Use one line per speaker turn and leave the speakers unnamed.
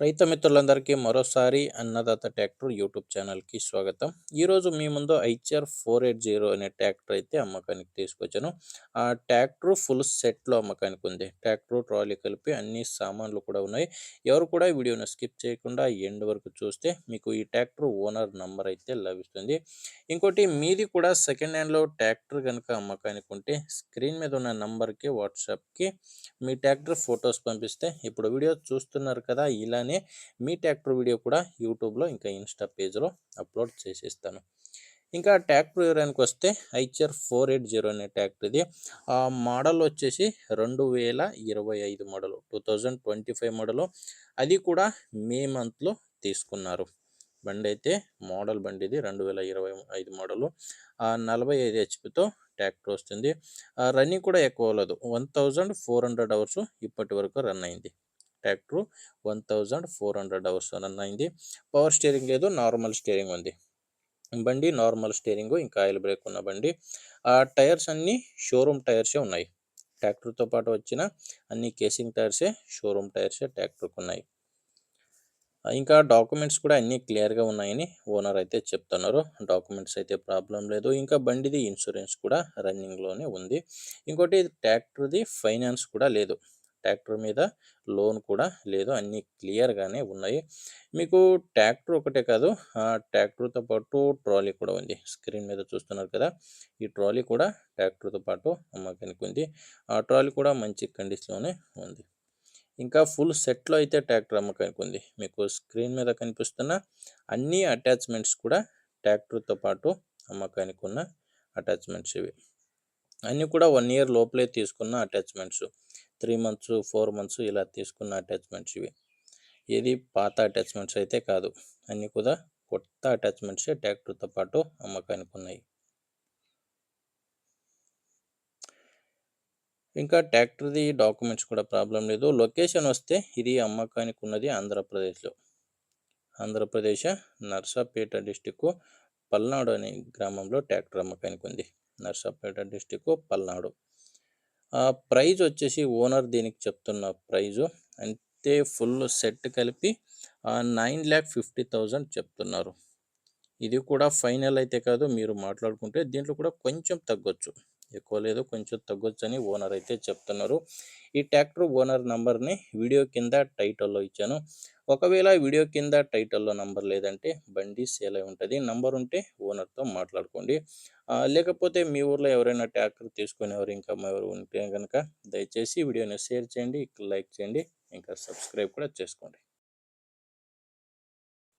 రైతు మిత్రులందరికీ మరోసారి అన్నదాత ట్రాక్టర్ యూట్యూబ్ ఛానల్కి స్వాగతం. ఈరోజు మీ ముందు ఐచర్ 480 అనే ట్రాక్టర్ అయితే అమ్మకానికి తీసుకొచ్చాను. ఆ ట్రాక్టర్ ఫుల్ సెట్లో అమ్మకానికి ఉంది. ట్రాక్టర్ ట్రాలీ కలిపి అన్ని సామాన్లు కూడా ఉన్నాయి. ఎవరు కూడా వీడియోను స్కిప్ చేయకుండా ఎండ్ వరకు చూస్తే మీకు ఈ ట్రాక్టర్ ఓనర్ నంబర్ అయితే లభిస్తుంది. ఇంకోటి మీది కూడా సెకండ్ హ్యాండ్లో ట్రాక్టర్ కనుక అమ్మకానికి ఉంటే స్క్రీన్ మీద ఉన్న నంబర్కి వాట్సాప్కి మీ ట్రాక్టర్ ఫొటోస్ పంపిస్తే ఇప్పుడు వీడియో చూస్తున్నారు కదా, ఇలానే మీ ట్రాక్టర్ వీడియో కూడా యూట్యూబ్లో ఇంకా ఇన్స్టా పేజ్లో అప్లోడ్ చేసేస్తాను. ఇంకా ట్రాక్టర్ వివరానికి వస్తే ఐచర్ 480 అనే ట్రాక్టర్ ఇది. ఆ మోడల్ వచ్చేసి 2025 మోడలు, 2025 మోడలు. అది కూడా మే మంత్లో తీసుకున్నారు. బండి అయితే మోడల్ బండి ఇది 2025 మోడలు. 45 హెచ్పితో ట్రాక్టర్ వస్తుంది. రన్నింగ్ కూడా ఎక్కువ అవ్వలేదు, 1400 అవర్స్ ఇప్పటి వరకు రన్ అయింది. ట్రాక్టర్ 1400 అవర్స్ రన్ అయింది. పవర్ స్టీరింగ్ లేదు, నార్మల్ స్టీరింగ్ ఉంది. బండి నార్మల్ స్టీరింగ్, ఇంకా ఆయిల్ బ్రేక్ ఉన్న బండి. టైర్స్ అన్నీ షోరూమ్ టైర్సే ఉన్నాయి. ట్రాక్టర్తో పాటు వచ్చిన అన్ని కేసింగ్ టైర్సే, షోరూమ్ టైర్సే ట్రాక్టర్కి ఉన్నాయి. ఇంకా డాక్యుమెంట్స్ కూడా అన్నీ క్లియర్గా ఉన్నాయని ఓనర్ అయితే చెప్తున్నారు. డాక్యుమెంట్స్ అయితే ప్రాబ్లం లేదు. ఇంకా బండిది ఇన్సూరెన్స్ కూడా రన్నింగ్లోనే ఉంది. ఇంకోటి ట్రాక్టర్ది ఫైనాన్స్ కూడా లేదు, ట్రాక్టర్ మీద లోన్ కూడా లేదు, అన్నీ క్లియర్గానే ఉన్నాయి. మీకు ట్రాక్టర్ ఒకటే కాదు, ట్రాక్టర్తో పాటు ట్రాలీ కూడా ఉంది. స్క్రీన్ మీద చూస్తున్నారు కదా, ఈ ట్రాలీ కూడా ట్రాక్టర్తో పాటు అమ్మకానికి ఉంది. ఆ ట్రాలీ కూడా మంచి కండిషన్లోనే ఉంది. ఇంకా ఫుల్ సెట్లో అయితే ట్రాక్టర్ అమ్మకానికి ఉంది. మీకు స్క్రీన్ మీద కనిపిస్తున్న అన్ని అటాచ్మెంట్స్ కూడా ట్రాక్టర్తో పాటు అమ్మకానికి ఉన్న అటాచ్మెంట్స్ ఇవి. అన్నీ కూడా 1 ఇయర్ లోపలే తీసుకున్న అటాచ్మెంట్స్, 3 మంత్స్ 4 మంత్స్ ఇలా తీసుకున్న అటాచ్మెంట్స్ ఇవి. ఏది పాత అటాచ్మెంట్స్ అయితే కాదు, అన్నీ కూడా కొత్త అటాచ్మెంట్సే ట్రాక్టర్తో పాటు అమ్మకానికి ఉన్నాయి. ఇంకా ట్రాక్టర్ది డాక్యుమెంట్స్ కూడా ప్రాబ్లం లేదు. లొకేషన్ వస్తే ఇది అమ్మకానికి ఉన్నది ఆంధ్రప్రదేశ్లో. ఆంధ్రప్రదేశ్ నర్సాపేట డిస్టిక్ పల్నాడు అనే గ్రామంలో ట్రాక్టర్ అమ్మకానికి ఉంది. నర్సాపేట డిస్టిక్ పల్నాడు. ప్రైజ్ వచ్చేసి ఓనర్ దీనికి చెప్తున్న ప్రైజు అంటే ఫుల్ సెట్ కలిపి 9,50,000 చెప్తున్నారు. ఇది కూడా ఫైనల్ అయితే కాదు, మీరు మాట్లాడుకుంటే దీంట్లో కూడా కొంచెం తగ్గొచ్చు, ఎక్కువ లేదు కొంచెం తగ్గొచ్చు అని ఓనర్ అయితే చెప్తున్నారు. ఈ ట్రాక్టర్ ఓనర్ నంబర్ని వీడియో కింద టైటిల్లో ఇచ్చాను. ఒకవేళ వీడియో కింద టైటిల్లో నంబర్ లేదంటే బండి సేల్ అయి ఉంటుంది. నంబర్ ఉంటే ఓనర్తో మాట్లాడుకోండి. లేకపోతే మీ ఊర్లో ఎవరైనా ట్రాక్టర్ తీసుకునేవారు ఇంకా ఎవరు ఉంటే కనుక దయచేసి వీడియోని షేర్ చేయండి, లైక్ చేయండి, ఇంకా సబ్స్క్రైబ్ కూడా చేసుకోండి.